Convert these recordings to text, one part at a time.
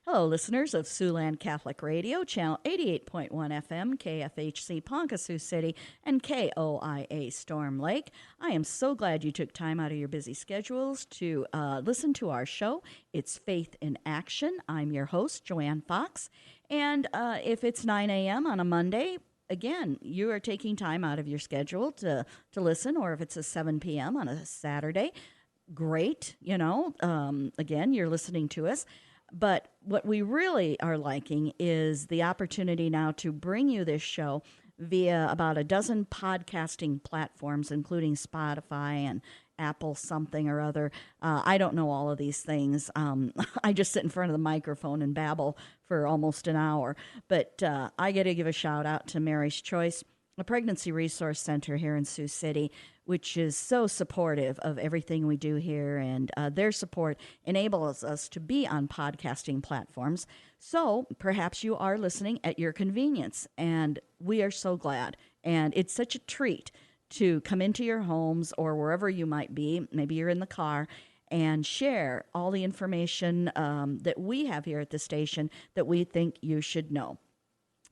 Hello, listeners of Siouxland Catholic Radio, channel 88.1 FM, KFHC Ponca Sioux City, and KOIA Storm Lake. I am so glad you took time out of your busy schedules to listen to our show. It's Faith in Action. I'm your host, Joanne Fox. And if it's 9 a.m. on a Monday, again, you are taking time out of your schedule to listen, or if it's a 7 p.m. on a Saturday, great. Again, you're listening to us. But what we really are liking is the opportunity now to bring you this show via about a dozen podcasting platforms, including Spotify and Apple something or other. I don't know all of these things. I just sit in front of the microphone and babble for almost an hour. But I got to give a shout out to Mary's Choice, a pregnancy resource center here in Sioux City, which is so supportive of everything we do here, and their support enables us to be on podcasting platforms. So perhaps you are listening at your convenience, and we are so glad. And it's such a treat to come into your homes or wherever you might be, maybe you're in the car, and share all the information that we have here at the station that we think you should know.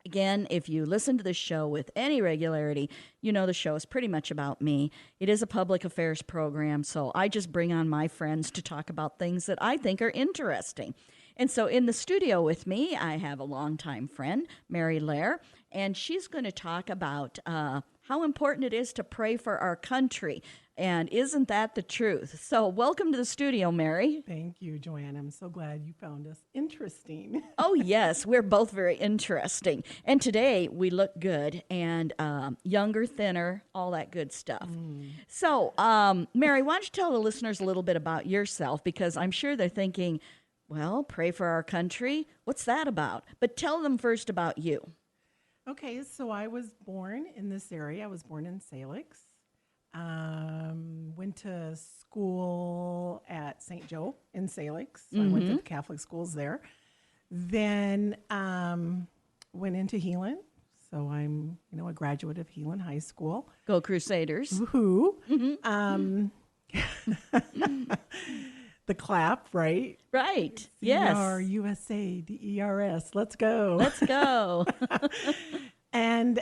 Again, if you listen to this show with any regularity, you know the show is pretty much about me. It is a public affairs program, so I just bring on my friends to talk about things that I think are interesting. And so in the studio with me, I have a longtime friend, Mary Lair, and she's going to talk about how important it is to pray for our country. And isn't that the truth? So welcome to the studio, Mary. Thank you, Joanne. I'm so glad you found us interesting. Oh, yes. We're both very interesting. And today we look good and younger, thinner, all that good stuff. So, Mary, why don't you tell the listeners a little bit about yourself? Because I'm sure they're thinking, well, pray for our country. What's that about? But tell them first about you. Okay, so I was born in this area. I was born in Salix. Went to school at St. Joe in Salix. So I went to the Catholic schools there. Then went into Heelan. So I'm, a graduate of Heelan High School. Go Crusaders. Woohoo. The clap, right? Right. Yes. USA, DERS. Let's go. Let's go. And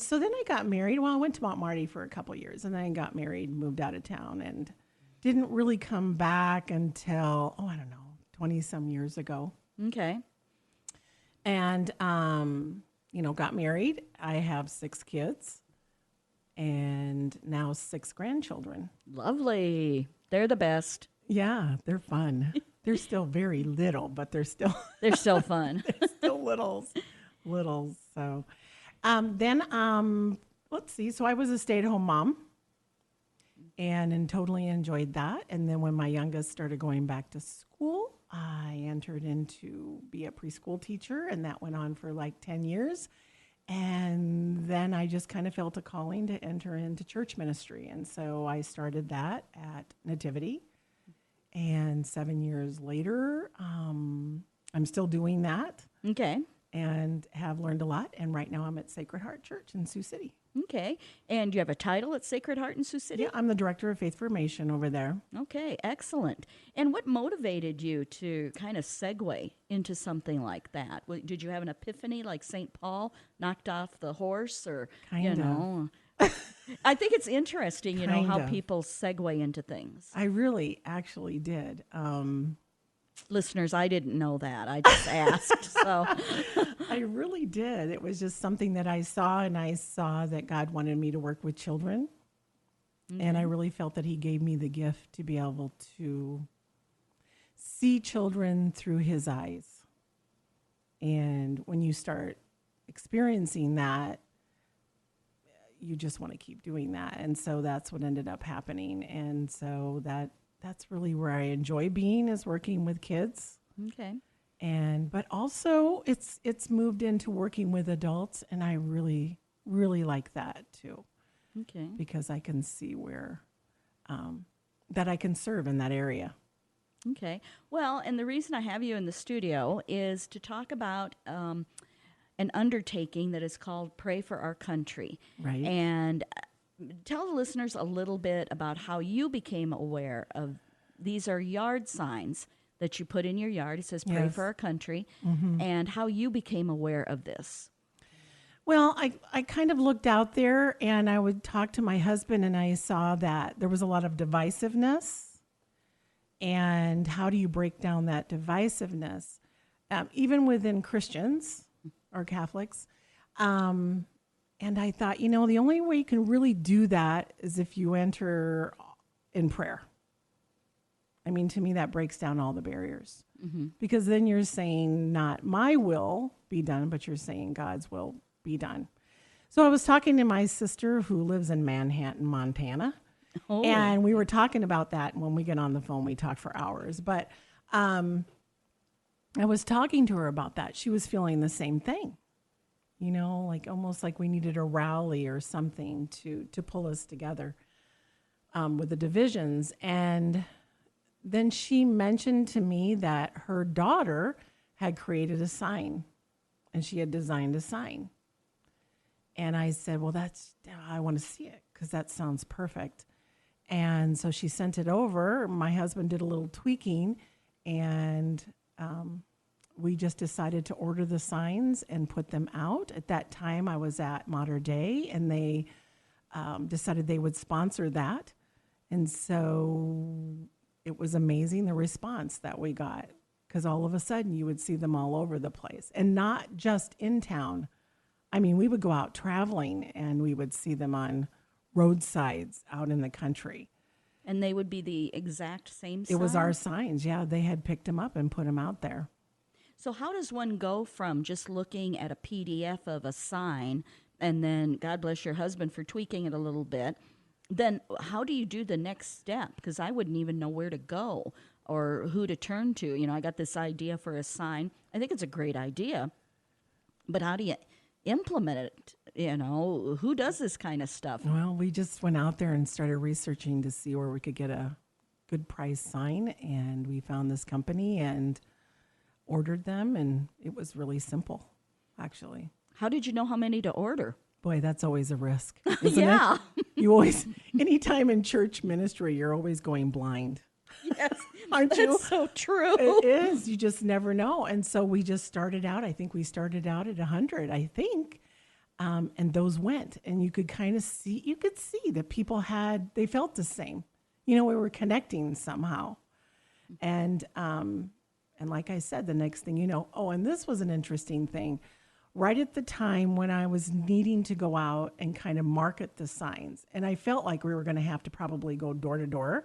so then I got married. Well, I went to Mount Marty for a couple of years, and then I got married, moved out of town, and didn't really come back until, 20-some years ago. Okay. And, got married. I have 6 kids and now 6 grandchildren. Lovely. They're the best. Yeah, they're fun. They're still very little, but they're still fun. they're still littles. So let's see. So I was a stay-at-home mom and totally enjoyed that. And then when my youngest started going back to school, I entered into be a preschool teacher, and that went on for like 10 years. And then I just kind of felt a calling to enter into church ministry. And so I started that at Nativity. And 7 years later, I'm still doing that. Okay. And have learned a lot. And right now I'm at Sacred Heart Church in Sioux City. Okay. And you have a title at Sacred Heart in Sioux City? Yeah, I'm the Director of Faith Formation over there. Okay, excellent. And what motivated you to kind of segue into something like that? Did you have an epiphany like St. Paul knocked off the horse, or, Kind of. I think it's interesting, how Kind of. people segue into things. I really actually did. Listeners, I didn't know that. I just asked. So I really did. It was just something that I saw, and I saw that God wanted me to work with children. And I really felt that he gave me the gift to be able to see children through his eyes. And when you start experiencing that, you just want to keep doing that. And so that's what ended up happening. And so that's really where I enjoy being, is working with kids. okay. But also it's moved into working with adults, and I really, really like that too. Okay. Because I can see where that I can serve in that area. Okay. Well, and the reason I have you in the studio is to talk about an undertaking that is called Pray for Our Country. Right. And tell the listeners a little bit about how you became aware of these are yard signs that you put in your yard. It says, pray Yes. for our country, and how you became aware of this. Well, I kind of looked out there and I would talk to my husband and I saw that there was a lot of divisiveness. And how do you break down that divisiveness? Even within Christians or Catholics. And I thought, the only way you can really do that is if you enter in prayer. I mean, to me, that breaks down all the barriers. Because then you're saying not my will be done, but you're saying God's will be done. So I was talking to my sister who lives in Manhattan, Montana. Oh. And we were talking about that. When we get on the phone, we talk for hours. But I was talking to her about that. She was feeling the same thing, like almost like we needed a rally or something to pull us together with the divisions. And then she mentioned to me that her daughter had created a sign and she had designed a sign. And I said, well, I want to see it because that sounds perfect. And so she sent it over. My husband did a little tweaking, and we just decided to order the signs and put them out. At that time, I was at Mater Dei, and they decided they would sponsor that. And so it was amazing, the response that we got, because all of a sudden you would see them all over the place, and not just in town. I mean, we would go out traveling, and we would see them on roadsides out in the country. And they would be the exact same sign? It was our signs. Yeah, they had picked them up and put them out there. So how does one go from just looking at a PDF of a sign, and then God bless your husband for tweaking it a little bit, then how do you do the next step? Because I wouldn't even know where to go or who to turn to. I got this idea for a sign. I think it's a great idea, but how do you implement it? Who does this kind of stuff? Well, we just went out there and started researching to see where we could get a good price sign, and we found this company and ordered them, and it was really simple, actually. How did you know how many to order? Boy, that's always a risk, isn't Yeah. it? You always, anytime in church ministry, you're always going blind. Yes, Aren't you? that's so true. It is. You just never know. And so we just started out. I think we started out at 100, I think. And those went. And you could see that people they felt the same. We were connecting somehow. And like I said, the next thing you know, and this was an interesting thing. Right at the time when I was needing to go out and kind of market the signs, and I felt like we were going to have to probably go door to door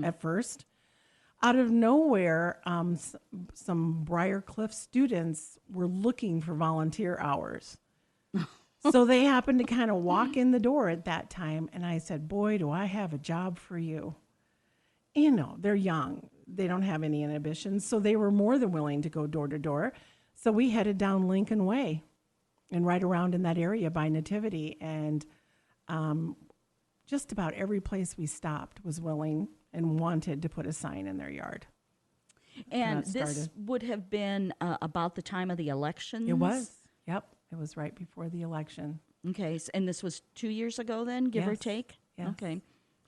at first. Out of nowhere, some Briarcliff students were looking for volunteer hours. So they happened to kind of walk in the door at that time, and I said, boy, do I have a job for you. They're young. They don't have any inhibitions, so they were more than willing to go door to door. So we headed down Lincoln Way and right around in that area by Nativity, and just about every place we stopped was willing and wanted to put a sign in their yard. And this would have been about the time of the elections? It was. Yep. It was right before the election. Okay. And this was 2 years ago then, give or take? Yes. Okay.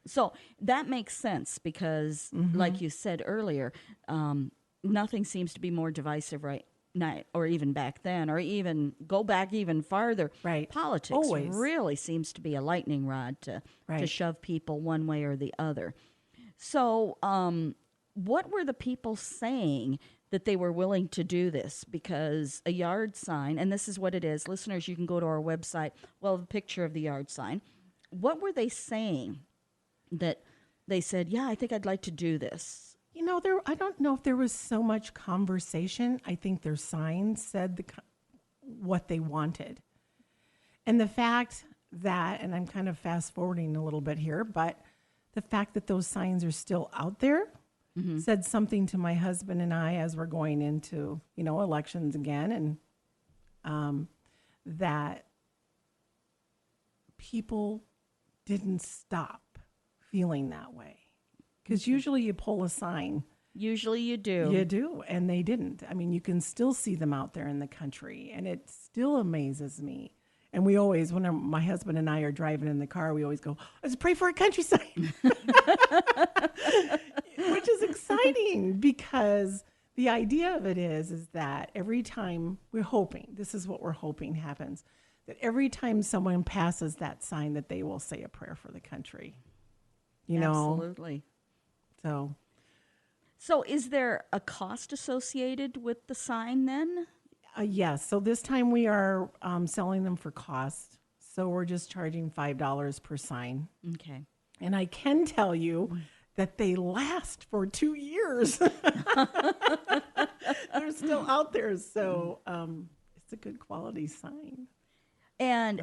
So that makes sense because, like you said earlier, nothing seems to be more divisive right now, or even back then, or even go back even farther. Right. Politics Always. really seems to be a lightning rod to shove people one way or the other. So what were the people saying that they were willing to do this? Because a yard sign, and this is what it is. Listeners, you can go to our website. Well, the picture of the yard sign. What were they saying that they said, yeah, I think I'd like to do this? I don't know if there was so much conversation. I think their signs said what they wanted. And the fact that, and I'm kind of fast forwarding a little bit here, but the fact that those signs are still out there said something to my husband and I as we're going into, elections again, and that people didn't stop feeling that way. Because usually you pull a sign. Usually you do. You do, and they didn't. I mean, you can still see them out there in the country, and it still amazes me. And we always, when my husband and I are driving in the car, we always go, let's pray for a country sign. which is exciting because the idea of it is that every time we're hoping, this is what we're hoping happens, that every time someone passes that sign that they will say a prayer for the country. You know? Absolutely. So is there a cost associated with the sign then? yes. So this time we are selling them for cost. So we're just charging $5 per sign. Okay. And I can tell you that they last for 2 years. They're still out there. So it's a good quality sign. And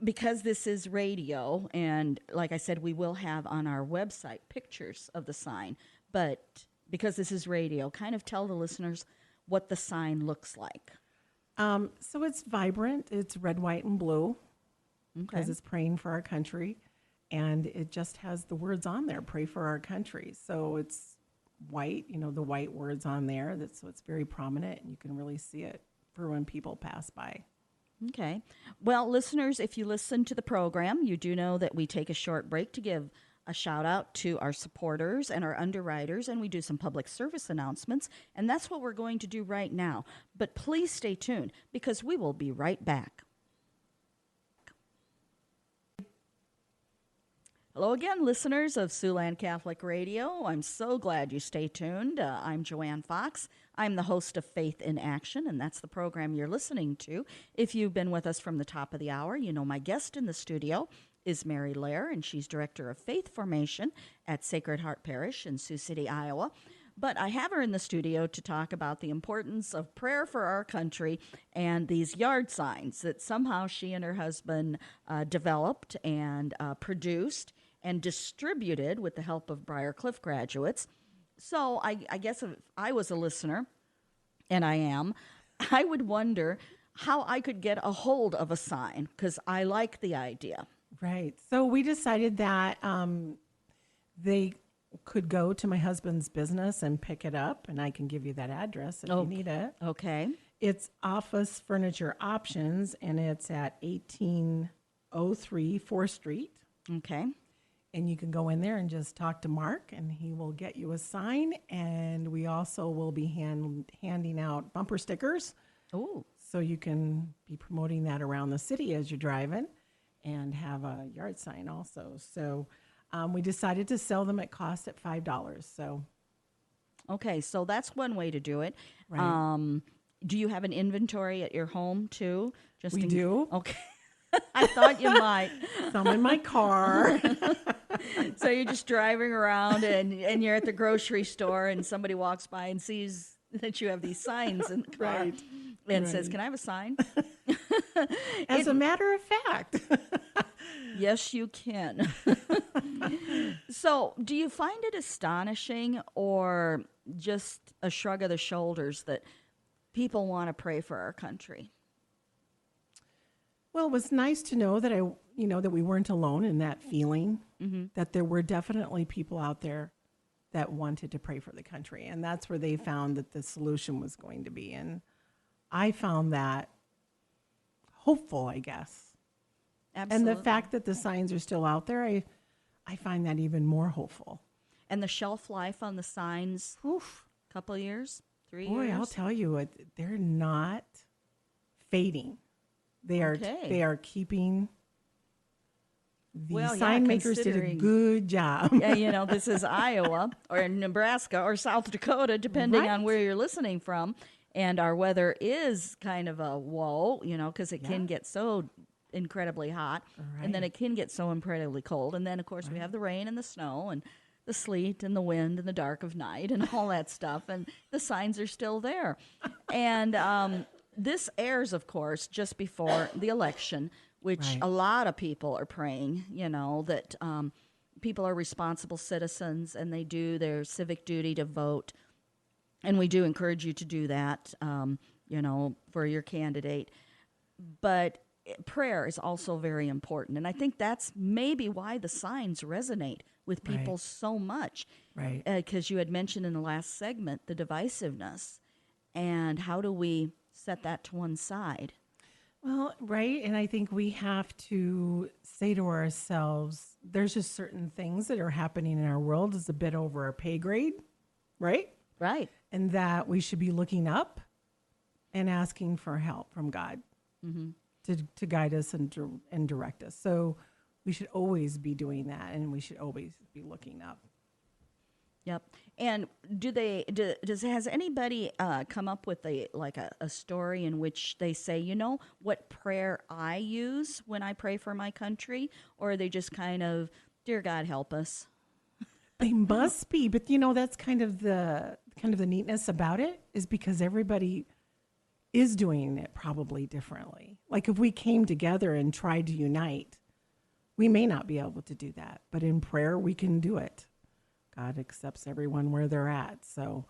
because this is radio, and like I said, we will have on our website pictures of the sign, but because this is radio, kind of tell the listeners what the sign looks like. So it's vibrant. It's red, white, and blue because it's praying for our country. And it just has the words on there, pray for our country. So it's white, the white words on there. So it's very prominent, and you can really see it for when people pass by. Okay. Well, listeners, if you listen to the program, you do know that we take a short break to give a shout out to our supporters and our underwriters, and we do some public service announcements, and that's what we're going to do right now. But please stay tuned because we will be right back. Hello again, listeners of Siouxland Catholic Radio. I'm so glad you stay tuned. I'm Joanne Fox. I'm the host of Faith in Action, and that's the program you're listening to. If you've been with us from the top of the hour, you know my guest in the studio is Mary Lair, and she's Director of Faith Formation at Sacred Heart Parish in Sioux City, Iowa. But I have her in the studio to talk about the importance of prayer for our country and these yard signs that somehow she and her husband developed and produced and distributed with the help of Briarcliff graduates. So I guess if I was a listener, and I am, I would wonder how I could get a hold of a sign because I like the idea. Right. So we decided that they could go to my husband's business and pick it up, and I can give you that address if you need it. Okay. It's Office Furniture Options, and it's at 1803 4th Street. Okay. And you can go in there and just talk to Mark, and he will get you a sign. And we also will be handing out bumper stickers. Oh. So you can be promoting that around the city as you're driving and have a yard sign also. So we decided to sell them at cost at $5. So. Okay, so that's one way to do it. Right. Do you have an inventory at your home too? We do. Okay. I thought you might. Some in my car. So you're just driving around and you're at the grocery store and somebody walks by and sees that you have these signs in the car. Right. And says, "Can I have a sign?" As a matter of fact. Yes, you can. So do you find it astonishing or just a shrug of the shoulders that people want to pray for our country? Well, it was nice to know that that we weren't alone in that feeling, that there were definitely people out there that wanted to pray for the country. And that's where they found that the solution was going to be. And I found that hopeful, I guess. Absolutely. And the fact that the signs are still out there, I find that even more hopeful. And the shelf life on the signs, couple years, 3 years? Boy, I'll tell you, they're not fading. They are keeping. The sign makers did a good job. Yeah, this is Iowa or Nebraska or South Dakota, depending on where you're listening from. And our weather is kind of a whoa, because it can get so incredibly hot. Right. And then it can get so incredibly cold. And then, of course, we have the rain and the snow and the sleet and the wind and the dark of night and all that stuff. And the signs are still there. And this airs, of course, just before the election, which a lot of people are praying, that people are responsible citizens and they do their civic duty to vote. And we do encourage you to do that, for your candidate. But prayer is also very important. And I think that's maybe why the signs resonate with people so much. Right. Because you had mentioned in the last segment the divisiveness. And how do we set that to one side? Well, right. And I think we have to say to ourselves, there's just certain things that are happening in our world is a bit over our pay grade, right? Right. And that we should be looking up and asking for help from God to guide us and direct us. So we should always be doing that, and we should always be looking up. Yep. And has anybody come up with a story in which they say, what prayer I use when I pray for my country, or are they just kind of, dear God, help us? They must be, but that's kind of the neatness about it is because everybody is doing it probably differently. Like if we came together and tried to unite, we may not be able to do that, but in prayer we can do it. God accepts everyone where they're at. So,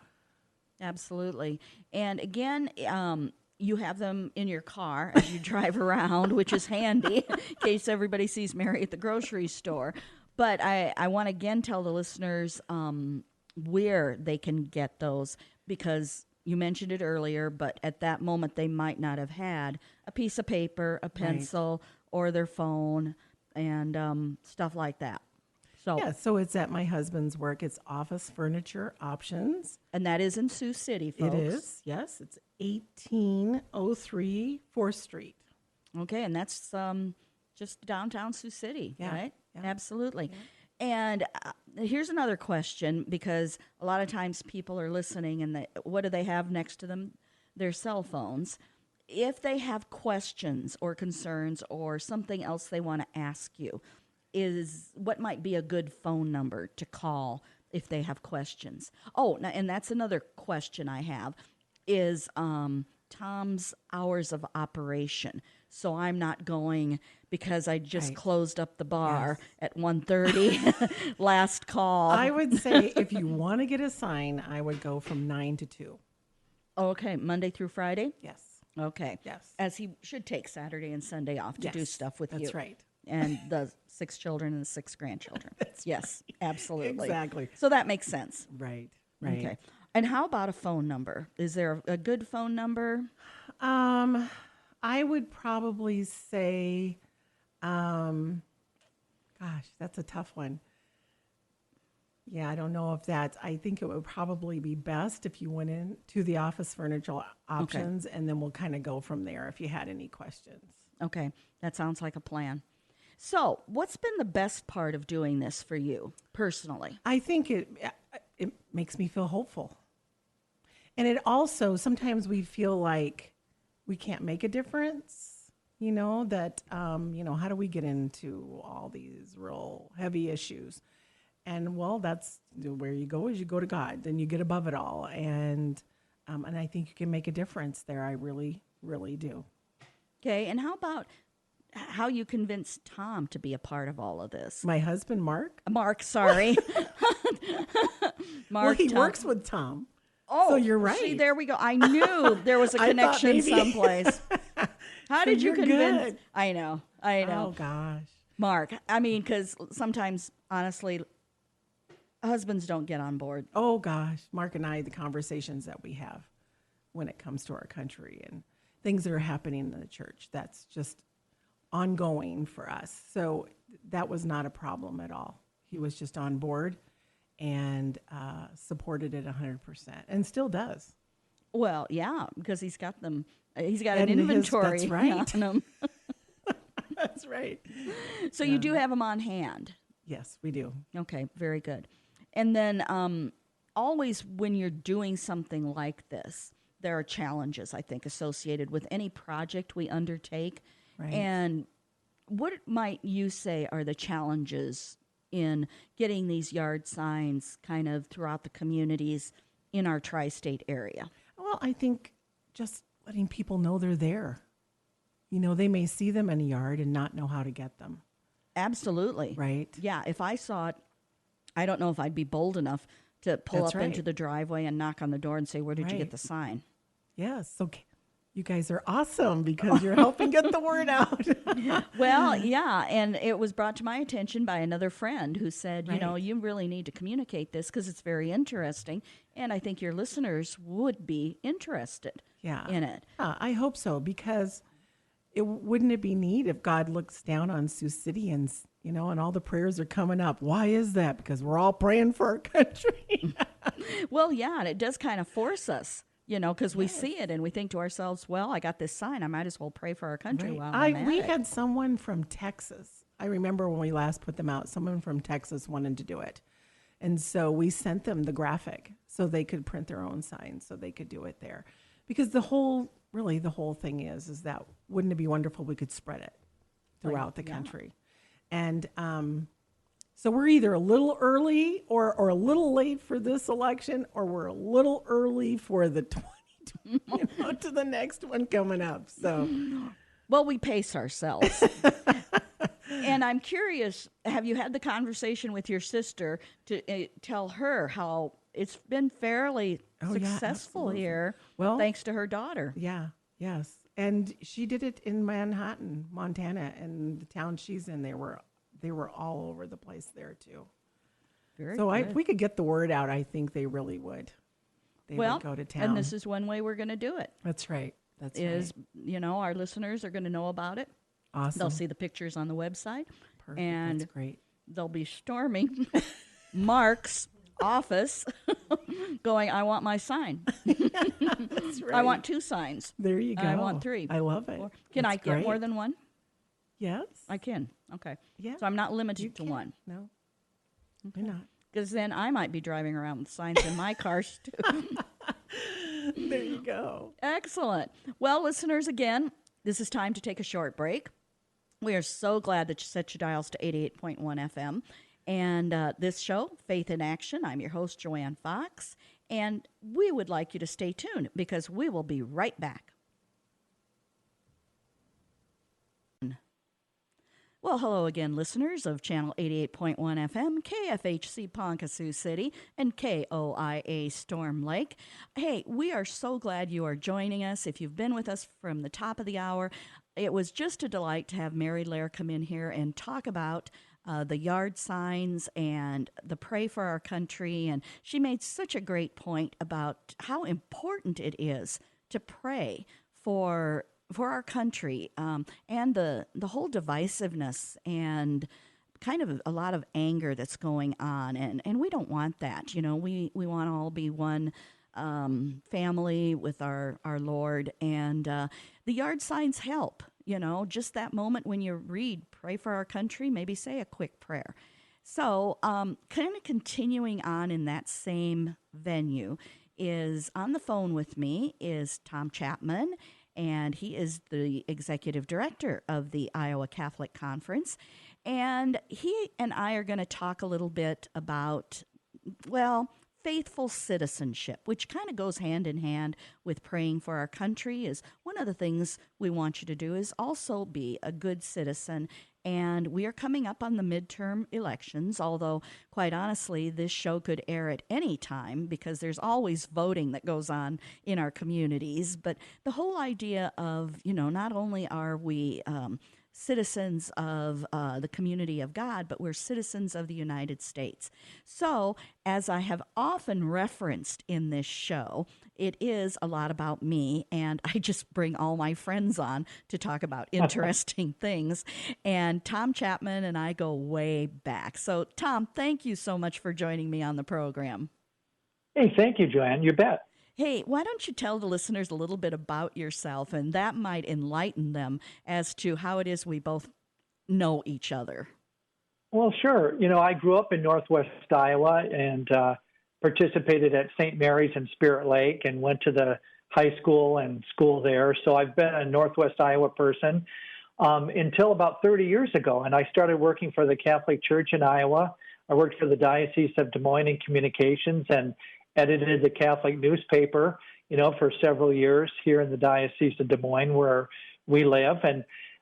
absolutely. And again, you have them in your car as you drive around, which is handy in case everybody sees Mary at the grocery store. But I want to again tell the listeners where they can get those, because you mentioned it earlier, but at that moment they might not have had a piece of paper, a pencil, or their phone, and stuff like that. So it's at my husband's work. It's Office Furniture Options. And that is in Sioux City, folks. It is, yes. It's 1803 4th Street. Okay, and that's just downtown Sioux City, right? Yeah. Absolutely. Yeah. And here's another question, because a lot of times people are listening and what do they have next to them? Their cell phones. If they have questions or concerns or something else they want to ask you, what might be a good phone number to call if they have questions? Oh, and that's another question I have is Tom's hours of operation. So I'm not going because I just closed up the bar at 1:30. Last call. I would say if you want to get a sign, I would go from 9 to 2. Okay, Monday through Friday? Yes. Okay. Yes. As he should take Saturday and Sunday off to do stuff with you. That's right. And the 6 children and the 6 grandchildren. Yes, absolutely. Exactly. So that makes sense. Right. Okay. And how about a phone number? Is there a good phone number? I would probably say, gosh, that's a tough one. Yeah, I don't know if I think it would probably be best if you went into the Office Furniture Options, and then we'll kind of go from there if you had any questions. Okay, that sounds like a plan. So, what's been the best part of doing this for you personally? I think it makes me feel hopeful. And it also, sometimes we feel like we can't make a difference, that, how do we get into all these real heavy issues? And well, that's where you go, is you go to God, then you get above it all. And I think you can make a difference there. I really, really do. Okay. And how about how you convinced Tom to be a part of all of this? My husband, Mark. Mark, sorry. Mark, well, he works with Tom. Oh, so you're right. See, there we go. I knew there was a connection someplace. How did you convince? Good. I know. Oh, gosh. Mark, I mean, because sometimes, honestly, husbands don't get on board. Oh, gosh. Mark and I, the conversations that we have when it comes to our country and things that are happening in the church, that's just ongoing for us. So that was not a problem at all. He was just on board and supported it 100%, and still does. Well, yeah, because he's got them. He's got an inventory. That's right. On him. That's right. So you do have them on hand. Yes, we do. Okay, very good. And then always when you're doing something like this, there are challenges, I think, associated with any project we undertake. Right. And what might you say are the challenges in getting these yard signs kind of throughout the communities in our tri-state area? Well, I think just letting people know they're there. They may see them in a yard and not know how to get them. Absolutely. Right. Yeah, if I saw it, I don't know if I'd be bold enough to pull up into the driveway and knock on the door and say, where did you get the sign? Yes. Okay. You guys are awesome because you're helping get the word out. Well, yeah. And it was brought to my attention by another friend who said, Right. you really need to communicate this because it's very interesting. And I think your listeners would be interested in it. Yeah, I hope so, because wouldn't it be neat if God looks down on Sioux City and, and all the prayers are coming up? Why is that? Because we're all praying for our country. Well, yeah, and it does kind of force us, because we see it and we think to ourselves, well, I got this sign. I might as well pray for our country Right. while I'm at We it. had someone from Texas. I remember when we last put them out, someone from Texas wanted to do it. And so we sent them the graphic so they could print their own signs so they could do it there. Because the whole thing is that wouldn't it be wonderful if we could spread it throughout the country? And so we're either a little early or a little late for this election, or we're a little early for the 2020, to the next one coming up. So, Well, we pace ourselves. And I'm curious, have you had the conversation with your sister to tell her how it's been fairly successful here, well, thanks to her daughter? Yes. And she did it in Manhattan, Montana, and the town she's in. They were all over the place there too. Very so good. if we could get the word out, I think they really would. They would go to town. And this is one way we're going to do it. That's right. Our listeners are going to know about it. Awesome. They'll see the pictures on the website. Perfect. And that's great. They'll be storming Mark's office going, I want my sign. That's right. I want 2 signs. There you go. I want 3. I love it. Can That's I get great. more than 1? Yes. I can. Okay. Yeah. So I'm not limited You to can. 1. No. You're not. Because then I might be driving around with signs in my cars too. There you go. Excellent. Well, listeners, again, this is time to take a short break. We are so glad that you set your dials to 88.1 FM. And this show, Faith in Action, I'm your host, Joanne Fox. And we would like you to stay tuned because we will be right back. Well, hello again, listeners of Channel 88.1 FM, KFHC Ponca Sioux City, and KOIA Storm Lake. Hey, we are so glad you are joining us. If you've been with us from the top of the hour, it was just a delight to have Mary Lair come in here and talk about the yard signs and the pray for our country. And she made such a great point about how important it is to pray for our country, and the whole divisiveness and kind of a lot of anger that's going on, and we don't want that. We want to all be one family with our Lord, and the yard signs help. Just that moment when you read, pray for our country, maybe say a quick prayer. So kind of continuing on in that same venue is on the phone with me is Tom Chapman, and he is the executive director of the Iowa Catholic Conference. And he and I are going to talk a little bit about, faithful citizenship, which kind of goes hand in hand with praying for our country. Is one of the things we want you to do is also be a good citizen. And we are coming up on the midterm elections, although, quite honestly, this show could air at any time because there's always voting that goes on in our communities. But the whole idea of, not only are we citizens of the community of God, but we're citizens of the United States. So, as I have often referenced in this show, it is a lot about me, and I just bring all my friends on to talk about interesting things. And Tom Chapman and I go way back. So, Tom, thank you so much for joining me on the program. Hey, thank you, Joanne. You bet. Hey, why don't you tell the listeners a little bit about yourself, and that might enlighten them as to how it is we both know each other. Well, sure. I grew up in Northwest Iowa and participated at St. Mary's in Spirit Lake and went to the high school and school there. So I've been a Northwest Iowa person until about 30 years ago, and I started working for the Catholic Church in Iowa. I worked for the Diocese of Des Moines in communications and edited the Catholic newspaper, for several years here in the Diocese of Des Moines where we live.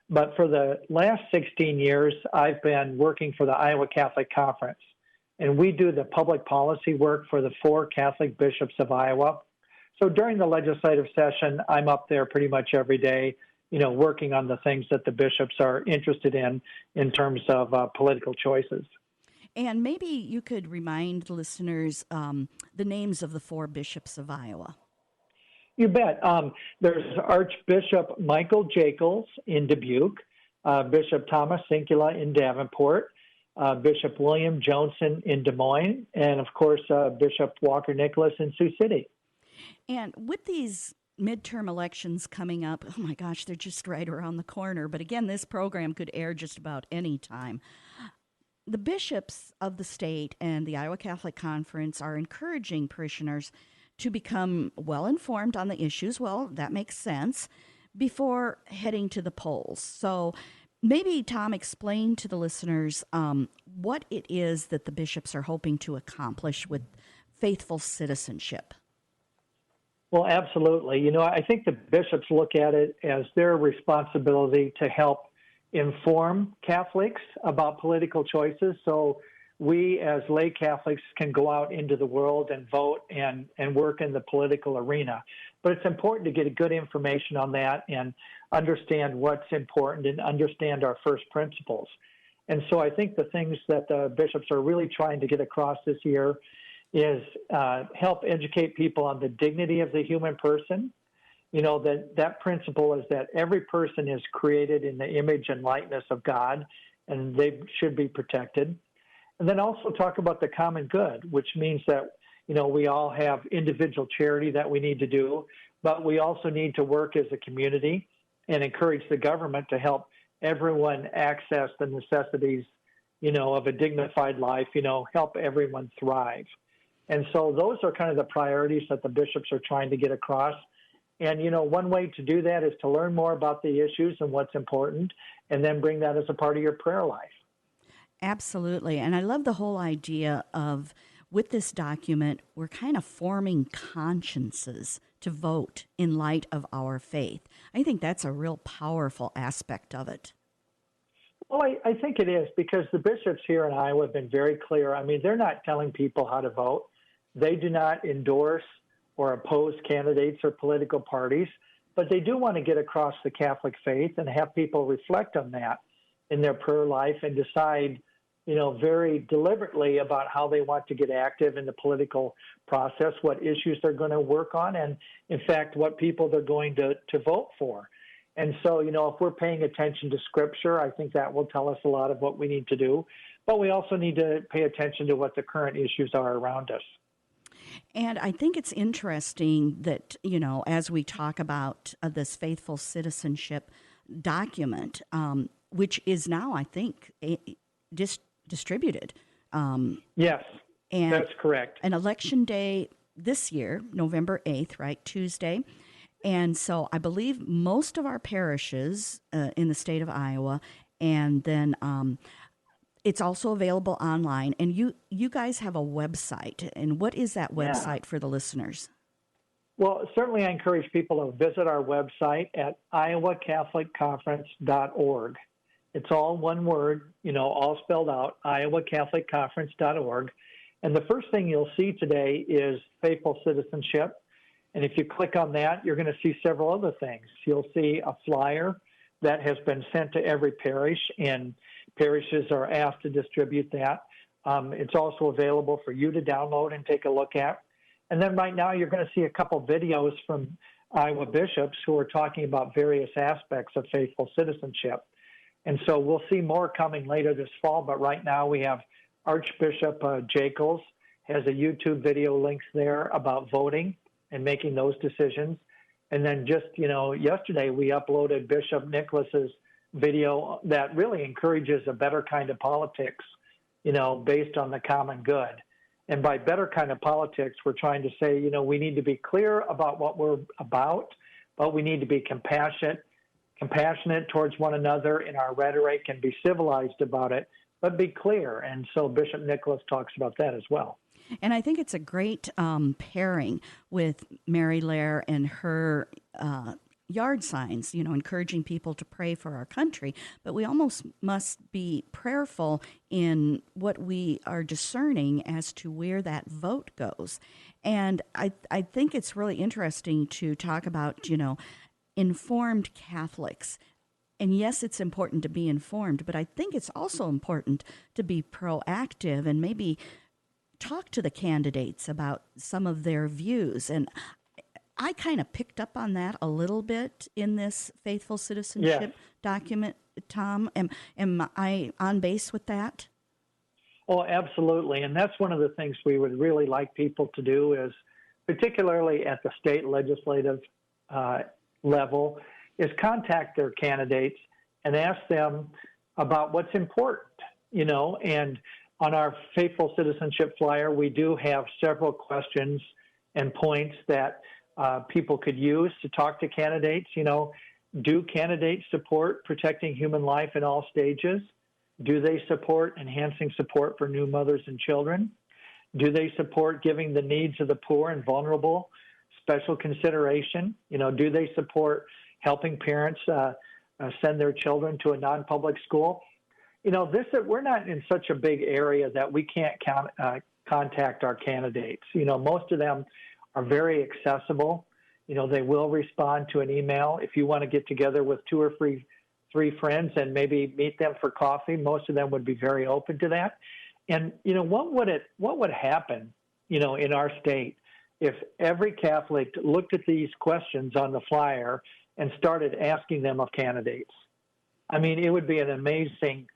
But for the last 16 years, I've been working for the Iowa Catholic Conference. And we do the public policy work for the 4 Catholic bishops of Iowa. So during the legislative session, I'm up there pretty much every day, working on the things that the bishops are interested in terms of political choices. And maybe you could remind listeners the names of the 4 bishops of Iowa. You bet. There's Archbishop Michael Jacobs in Dubuque, Bishop Thomas Sincula in Davenport, Bishop William Johnson in Des Moines, and of course, Bishop Walker Nicholas in Sioux City. And with these midterm elections coming up, oh my gosh, they're just right around the corner. But again, this program could air just about any time. The bishops of the state and the Iowa Catholic Conference are encouraging parishioners to become well informed on the issues. Well, that makes sense before heading to the polls. So maybe, Tom, explain to the listeners what it is that the bishops are hoping to accomplish with faithful citizenship. Well, absolutely. You know, I think the bishops look at it as their responsibility to help inform Catholics about political choices. So we as lay Catholics can go out into the world and vote and work in the political arena. But it's important to get good information on that and understand what's important and understand our first principles. And so I think the things that the bishops are really trying to get across this year is help educate people on the dignity of the human person. You know, that principle is that every person is created in the image and likeness of God, and they should be protected. And then also talk about the common good, which means that, you know, we all have individual charity that we need to do, but we also need to work as a community and encourage the government to help everyone access the necessities, you know, of a dignified life, you know, help everyone thrive. And so those are kind of the priorities that the bishops are trying to get across. And, you know, one way to do that is to learn more about the issues and what's important, and then bring that as a part of your prayer life. Absolutely. And I love the whole idea of, with this document, we're kind of forming consciences to vote in light of our faith. I think that's a real powerful aspect of it. Well, I think it is, because the bishops here in Iowa have been very clear. I mean, they're not telling people how to vote. They do not endorse or oppose candidates or political parties, but they do want to get across the Catholic faith and have people reflect on that in their prayer life and decide, you know, very deliberately about how they want to get active in the political process, what issues they're going to work on, and in fact, what people they're going to vote for. And so, you know, if we're paying attention to Scripture, I think that will tell us a lot of what we need to do. But we also need to pay attention to what the current issues are around us. And I think it's interesting that, you know, as we talk about this faithful citizenship document, which is now, I think, distributed. Yes, and that's correct. An election day this year, November 8th, right, Tuesday. And so I believe most of our parishes in the state of Iowa, and then it's also available online. And you guys have a website. And what is that website for the listeners? Well, certainly I encourage people to visit our website at iowacatholicconference.org. It's all one word, you know, all spelled out, iowacatholicconference.org. And the first thing you'll see today is faithful citizenship. And if you click on that, you're going to see several other things. You'll see a flyer that has been sent to every parish, and parishes are asked to distribute that. It's also available for you to download and take a look at. And then right now, you're going to see a couple videos from Iowa bishops who are talking about various aspects of faithful citizenship. And so we'll see more coming later this fall, but right now we have Archbishop Jacobs has a YouTube video links there about voting and making those decisions. And then just, you know, yesterday we uploaded Bishop Nicholas's video that really encourages a better kind of politics, you know, based on the common good. And by better kind of politics, we're trying to say, you know, we need to be clear about what we're about, but we need to be compassionate towards one another in our rhetoric and be civilized about it, but be clear. And so Bishop Nicholas talks about that as well. And I think it's a great pairing with Mary Lair and her yard signs, you know, encouraging people to pray for our country. But we almost must be prayerful in what we are discerning as to where that vote goes. And I think it's really interesting to talk about, you know, informed Catholics. And yes, it's important to be informed, but I think it's also important to be proactive and maybe talk to the candidates about some of their views. And I kind of picked up on that a little bit in this faithful citizenship document, Tom. Am I on base with that? Oh, absolutely. And that's one of the things we would really like people to do is, particularly at the state legislative level, is contact their candidates and ask them about what's important, and on our Faithful Citizenship flyer, we do have several questions and points that people could use to talk to candidates. Do candidates support protecting human life in all stages? Do they support enhancing support for new mothers and children? Do they support giving the needs of the poor and vulnerable special consideration? Do they support helping parents send their children to a non-public school? We're not in such a big area that we can't contact our candidates. Most of them are very accessible. They will respond to an email. If you want to get together with two or three friends and maybe meet them for coffee, most of them would be very open to that. And what would happen, in our state if every Catholic looked at these questions on the flyer and started asking them of candidates? I mean, it would be an amazing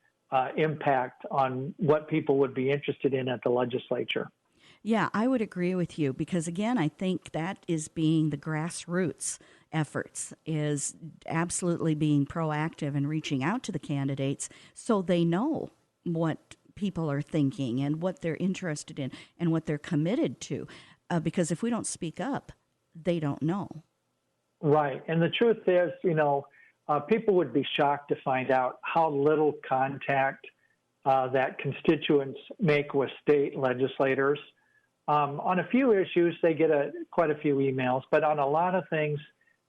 impact on what people would be interested in at the legislature. Yeah, I would agree with you because, again, I think that is being the grassroots efforts, is absolutely being proactive and reaching out to the candidates so they know what people are thinking and what they're interested in and what they're committed to. Because if we don't speak up, they don't know. Right. And the truth is, people would be shocked to find out how little contact that constituents make with state legislators. On a few issues, they get quite a few emails, but on a lot of things,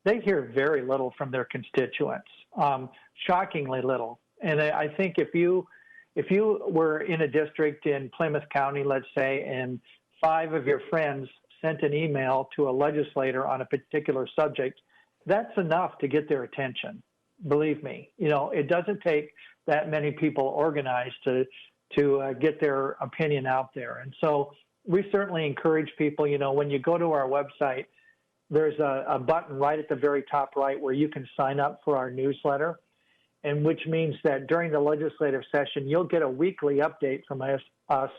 they hear very little from their constituents, shockingly little. And I think if you were in a district in Plymouth County, let's say, and 5 of your friends sent an email to a legislator on a particular subject, that's enough to get their attention. Believe me, it doesn't take that many people organized to get their opinion out there. And so we certainly encourage people, when you go to our website, there's a button right at the very top right where you can sign up for our newsletter, and which means that during the legislative session, you'll get a weekly update from us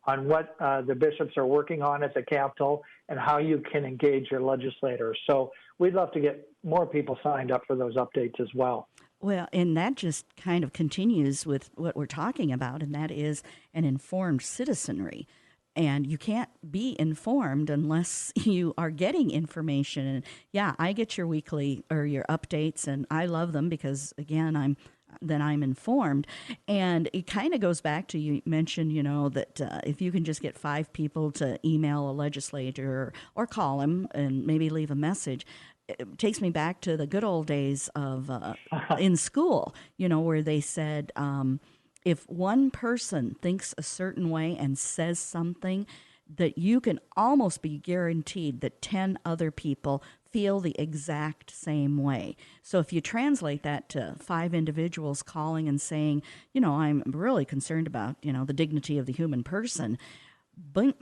on what the bishops are working on at the Capitol and how you can engage your legislators. So we'd love to get more people signed up for those updates as well. Well, and that just kind of continues with what we're talking about, and that is an informed citizenry. And you can't be informed unless you are getting information. And yeah, I get your weekly or your updates, and I love them because, again, I'm informed. And it kind of goes back to, you mentioned, that if you can just get 5 people to email a legislator or call him and maybe leave a message, it takes me back to the good old days of in school, where they said, if one person thinks a certain way and says something, that you can almost be guaranteed that 10 other people feel the exact same way. So if you translate that to 5 individuals calling and saying, I'm really concerned about, the dignity of the human person,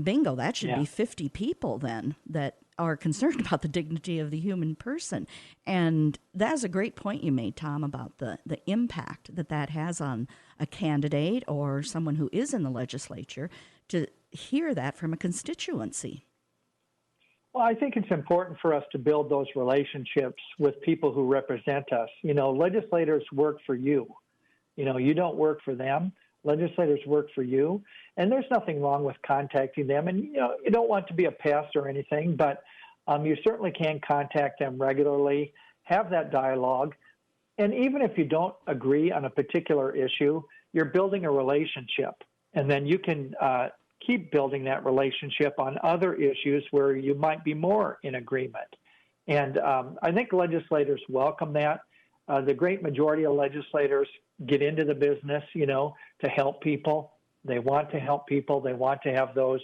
bingo, that should be 50 people then that are concerned about the dignity of the human person. And that's a great point you made, Tom, about the impact that has on a candidate or someone who is in the legislature to hear that from a constituency. Well, I think it's important for us to build those relationships with people who represent us. Legislators work for you. You don't work for them. Legislators work for you, and there's nothing wrong with contacting them. And, you don't want to be a pest or anything, but you certainly can contact them regularly, have that dialogue. And even if you don't agree on a particular issue, you're building a relationship, and then you can keep building that relationship on other issues where you might be more in agreement. And I think legislators welcome that. The great majority of legislators get into the business, to help people. They want to help people. They want to have those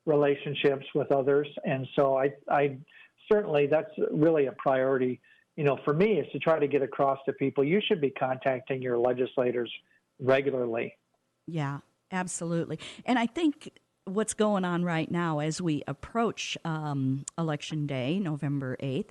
relationships with others. And so I certainly, that's really a priority, for me, is to try to get across to people. You should be contacting your legislators regularly. Yeah, absolutely. And I think what's going on right now as we approach Election Day, November 8th,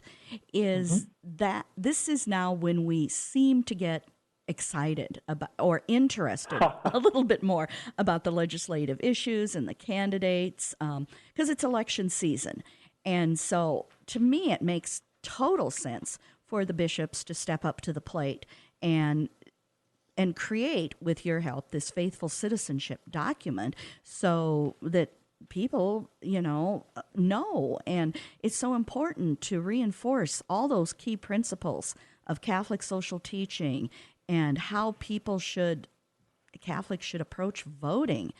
is that this is now when we seem to get excited about or interested a little bit more about the legislative issues and the candidates because it's election season. And so to me, it makes total sense for the bishops to step up to the plate and create, with your help, this faithful citizenship document so that people, know. And it's so important to reinforce all those key principles of Catholic social teaching and how Catholics should approach voting.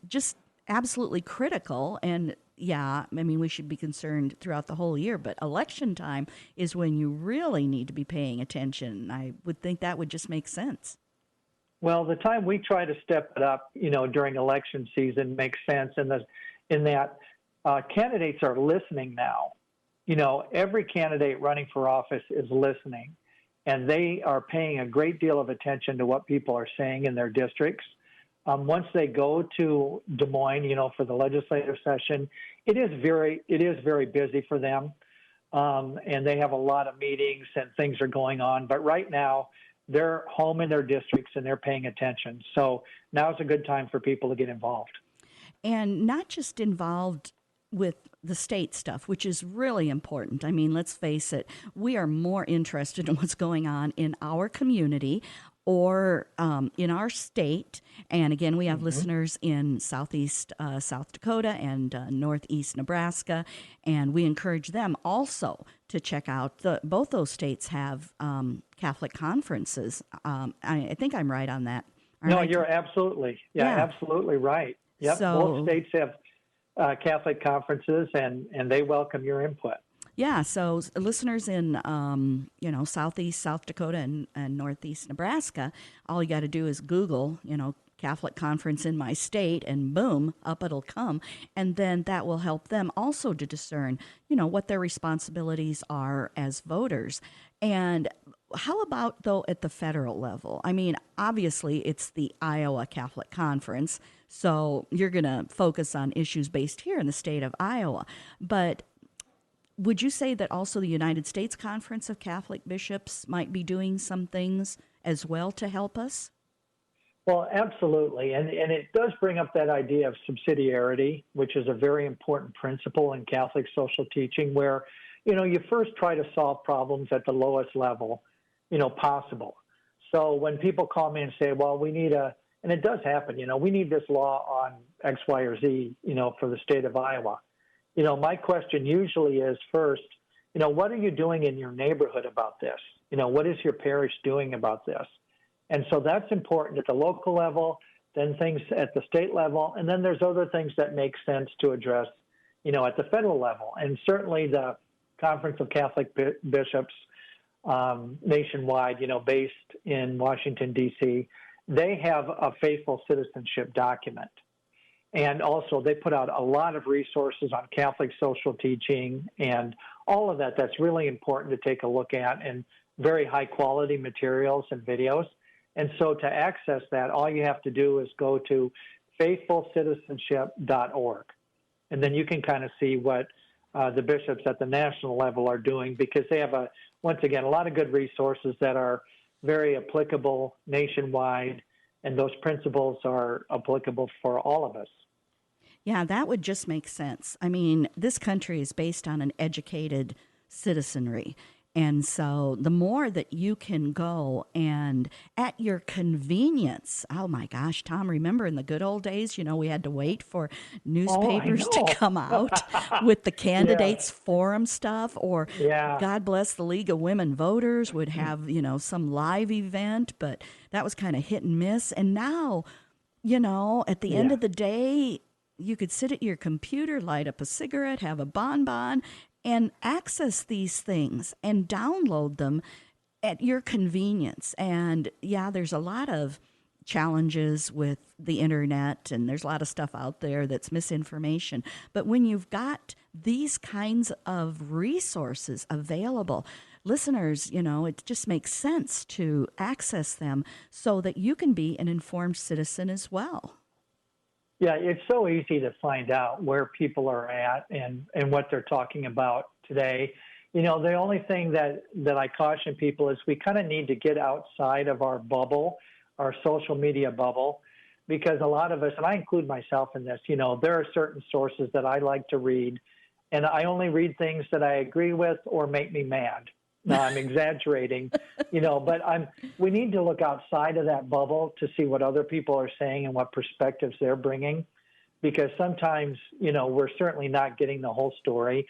Just absolutely critical. And yeah, I mean, we should be concerned throughout the whole year, but election time is when you really need to be paying attention. I would think that would just make sense. Well, the time we try to step it up, during election season makes sense in that candidates are listening now. Every candidate running for office is listening, and they are paying a great deal of attention to what people are saying in their districts. Once they go to Des Moines, for the legislative session, it is very busy for them, and they have a lot of meetings and things are going on. But right now, they're home in their districts and they're paying attention. So now is a good time for people to get involved. And not just involved with the state stuff, which is really important. I mean, let's face it, we are more interested in what's going on in our community or in our state. And again, we have listeners in southeast South Dakota and northeast Nebraska, and we encourage them also to check out both those states have Catholic conferences. I think I'm right on that. No, you're absolutely, absolutely right. Yep, so, both states have Catholic conferences, and they welcome your input. Yeah, so listeners in, southeast South Dakota and northeast Nebraska, all you got to do is Google, Catholic conference in my state, and boom, up it'll come. And then that will help them also to discern, what their responsibilities are as voters. And how about, though, at the federal level? I mean, obviously, it's the Iowa Catholic Conference, so you're going to focus on issues based here in the state of Iowa. But would you say that also the United States Conference of Catholic Bishops might be doing some things as well to help us? Well, absolutely. And it does bring up that idea of subsidiarity, which is a very important principle in Catholic social teaching, where, you first try to solve problems at the lowest level, possible. So when people call me and say, well, we need and it does happen, we need this law on X, Y, or Z, for the state of Iowa. My question usually is first, what are you doing in your neighborhood about this? What is your parish doing about this? And so that's important at the local level, then things at the state level, and then there's other things that make sense to address, at the federal level. And certainly the Conference of Catholic Bishops nationwide, based in Washington, D.C., they have a faithful citizenship document. And also they put out a lot of resources on Catholic social teaching and all of that. That's really important to take a look at, and very high quality materials and videos. And so to access that, all you have to do is go to faithfulcitizenship.org. And then you can kind of see what the bishops at the national level are doing, because they have, once again, a lot of good resources that are very applicable nationwide, and those principles are applicable for all of us. Yeah, that would just make sense. I mean, this country is based on an educated citizenry. And so the more that you can go and at your convenience, oh my gosh, Tom, remember in the good old days, we had to wait for newspapers to come out with the candidates forum stuff, or God bless the League of Women Voters would have, some live event, but that was kind of hit and miss. And now, at the end of the day, you could sit at your computer, light up a cigarette, have a bonbon, and access these things and download them at your convenience. And there's a lot of challenges with the internet, and there's a lot of stuff out there that's misinformation. But when you've got these kinds of resources available, listeners, it just makes sense to access them so that you can be an informed citizen as well. Yeah, it's so easy to find out where people are at and what they're talking about today. The only thing that I caution people is we kind of need to get outside of our bubble, our social media bubble, because a lot of us, and I include myself in this, there are certain sources that I like to read, and I only read things that I agree with or make me mad. Now, I'm exaggerating, but we need to look outside of that bubble to see what other people are saying and what perspectives they're bringing, because sometimes, we're certainly not getting the whole story.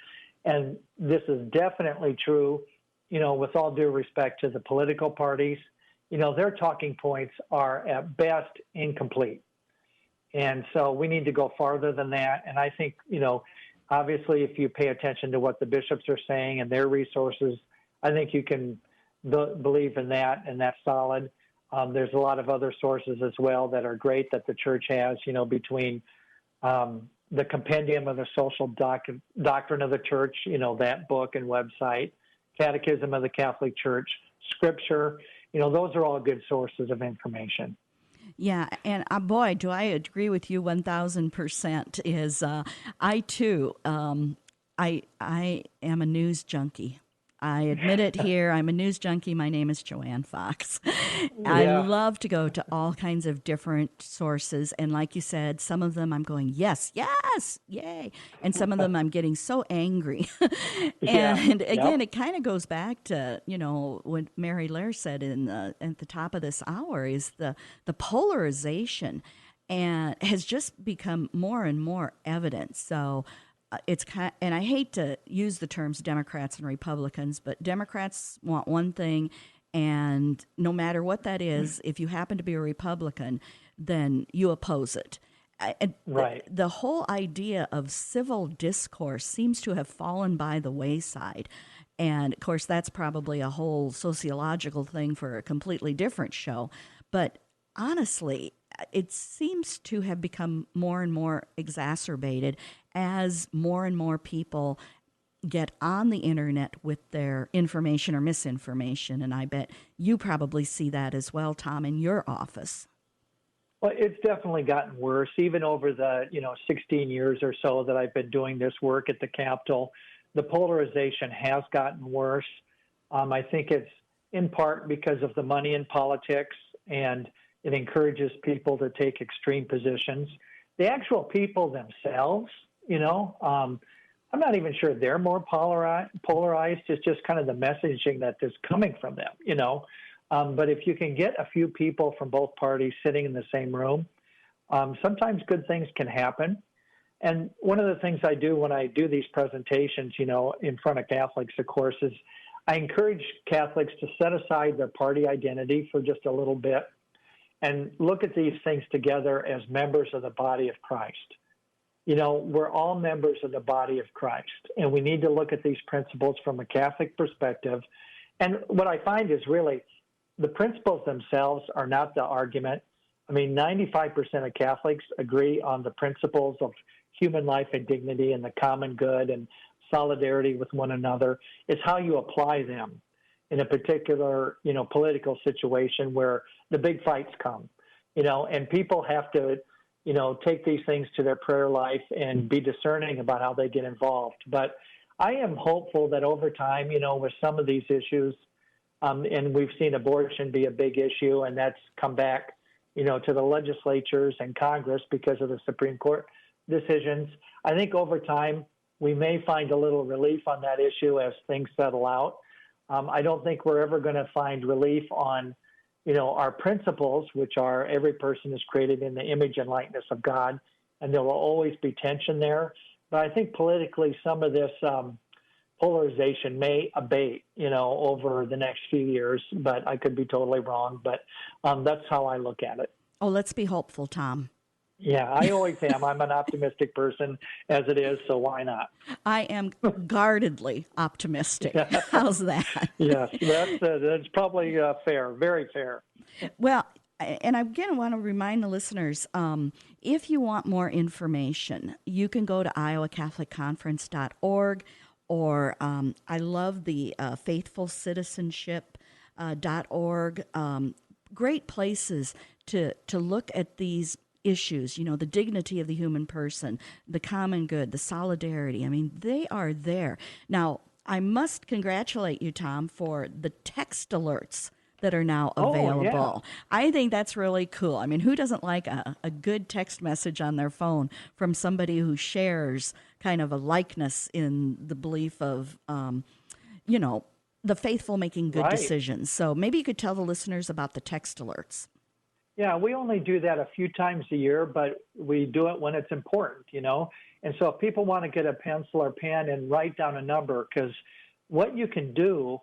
And this is definitely true, with all due respect to the political parties. Their talking points are at best incomplete. And so we need to go farther than that. And I think, obviously, if you pay attention to what the bishops are saying and their resources, I think you can believe in that, and that's solid. There's a lot of other sources as well that are great that the church has, between the Compendium of the Social Doctrine of the Church, that book and website, Catechism of the Catholic Church, Scripture, those are all good sources of information. Yeah, and boy, do I agree with you 1,000%. I too, I am a news junkie. I admit it here. I'm a news junkie. My name is Joanne Fox. I love to go to all kinds of different sources. And like you said, some of them I'm going, yes, yay. And some of them I'm getting so angry. And again, it kind of goes back to, what Mary Lair said at the top of this hour is the polarization and has just become more and more evident. So and I hate to use the terms Democrats and Republicans, but Democrats want one thing, and no matter what that is, if you happen to be a Republican, then you oppose it. Right. The whole idea of civil discourse seems to have fallen by the wayside. And of course, that's probably a whole sociological thing for a completely different show. But honestly, it seems to have become more and more exacerbated as more and more people get on the internet with their information or misinformation. And I bet you probably see that as well, Tom, in your office. Well, it's definitely gotten worse, even over the 16 years or so that I've been doing this work at the Capitol. The polarization has gotten worse. I think it's in part because of the money in politics, and it encourages people to take extreme positions. The actual people themselves, I'm not even sure they're more polarized. It's just kind of the messaging that is coming from them, But if you can get a few people from both parties sitting in the same room, sometimes good things can happen. And one of the things I do when I do these presentations, in front of Catholics, of course, is I encourage Catholics to set aside their party identity for just a little bit and look at these things together as members of the body of Christ. We're all members of the body of Christ, and we need to look at these principles from a Catholic perspective. And what I find is really the principles themselves are not the argument. 95% of Catholics agree on the principles of human life and dignity and the common good and solidarity with one another. It's how you apply them in a particular, political situation where the big fights come, and people have to, take these things to their prayer life and be discerning about how they get involved. But I am hopeful that over time, with some of these issues, and we've seen abortion be a big issue, and that's come back, to the legislatures and Congress because of the Supreme Court decisions. I think over time, we may find a little relief on that issue as things settle out. I don't think we're ever going to find relief on, our principles, which are every person is created in the image and likeness of God, and there will always be tension there. But I think politically, some of this polarization may abate, over the next few years, but I could be totally wrong. But that's how I look at it. Oh, let's be hopeful, Tom. Yeah, I always am. I'm an optimistic person as it is, so why not? I am guardedly optimistic. How's that? Yes, that's probably fair, very fair. Well, and again, I want to remind the listeners, if you want more information, you can go to iowacatholicconference.org, or I love the faithfulcitizenship.org. Great places to look at these issues, the dignity of the human person, the common good, the solidarity. I mean, they are there. Now, I must congratulate you, Tom, for the text alerts that are now Oh, yeah. available. I think that's really cool. I mean, who doesn't like a good text message on their phone from somebody who shares kind of a likeness in the belief of, the faithful making good Right. decisions? So maybe you could tell the listeners about the text alerts. Yeah, we only do that a few times a year, but we do it when it's important. And so if people want to get a pencil or pen and write down a number, because what you can do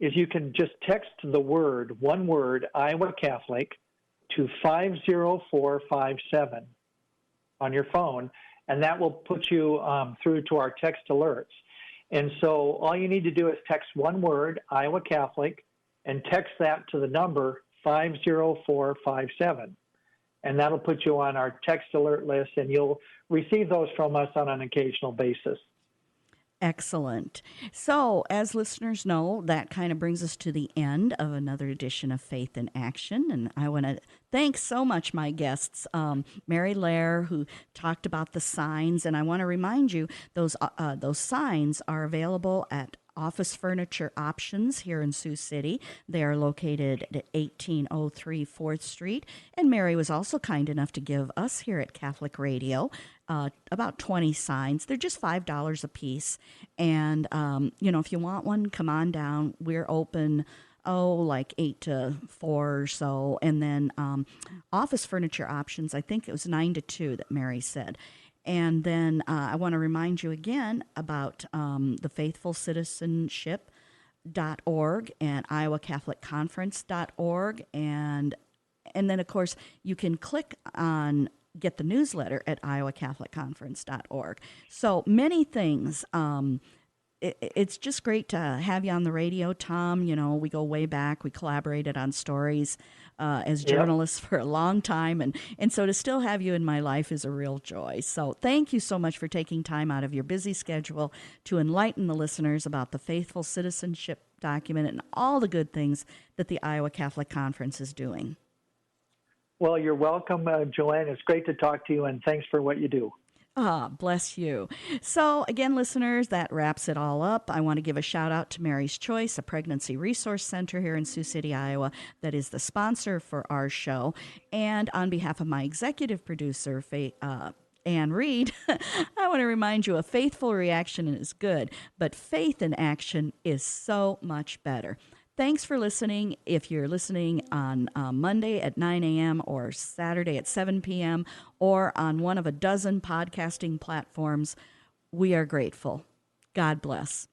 is you can just text one word, Iowa Catholic, to 50457 on your phone, and that will put you through to our text alerts. And so all you need to do is text one word, Iowa Catholic, and text that to the number 50457. And that'll put you on our text alert list, and you'll receive those from us on an occasional basis. Excellent. So, as listeners know, that kind of brings us to the end of another edition of Faith in Action. And I want to thank so much my guests, Mary Lair, who talked about the signs. And I want to remind you, those signs are available at Office Furniture Options here in Sioux City. They are located at 1803 4th Street. And Mary was also kind enough to give us here at Catholic Radio about 20 signs. They're just $5 a piece. And, if you want one, come on down. We're open, like 8 to 4 or so. And then Office Furniture Options, I think it was 9 to 2 that Mary said. And then I want to remind you again about the Faithful Citizenship.org and IowaCatholicConference.org. And then, of course, you can click on get the newsletter at IowaCatholicConference.org. So many things. It's just great to have you on the radio, Tom. We go way back. We collaborated on stories as journalists for a long time. And so to still have you in my life is a real joy. So thank you so much for taking time out of your busy schedule to enlighten the listeners about the Faithful Citizenship document and all the good things that the Iowa Catholic Conference is doing. Well, you're welcome, Joanne. It's great to talk to you, and thanks for what you do. Bless you. So again, listeners, that wraps it all up. I want to give a shout out to Mary's Choice, a pregnancy resource center here in Sioux City, Iowa, that is the sponsor for our show. And on behalf of my executive producer, Ann Reed, I want to remind you a faithful reaction is good, but faith in action is so much better. Thanks for listening. If you're listening on Monday at 9 a.m. or Saturday at 7 p.m. or on one of a dozen podcasting platforms, we are grateful. God bless.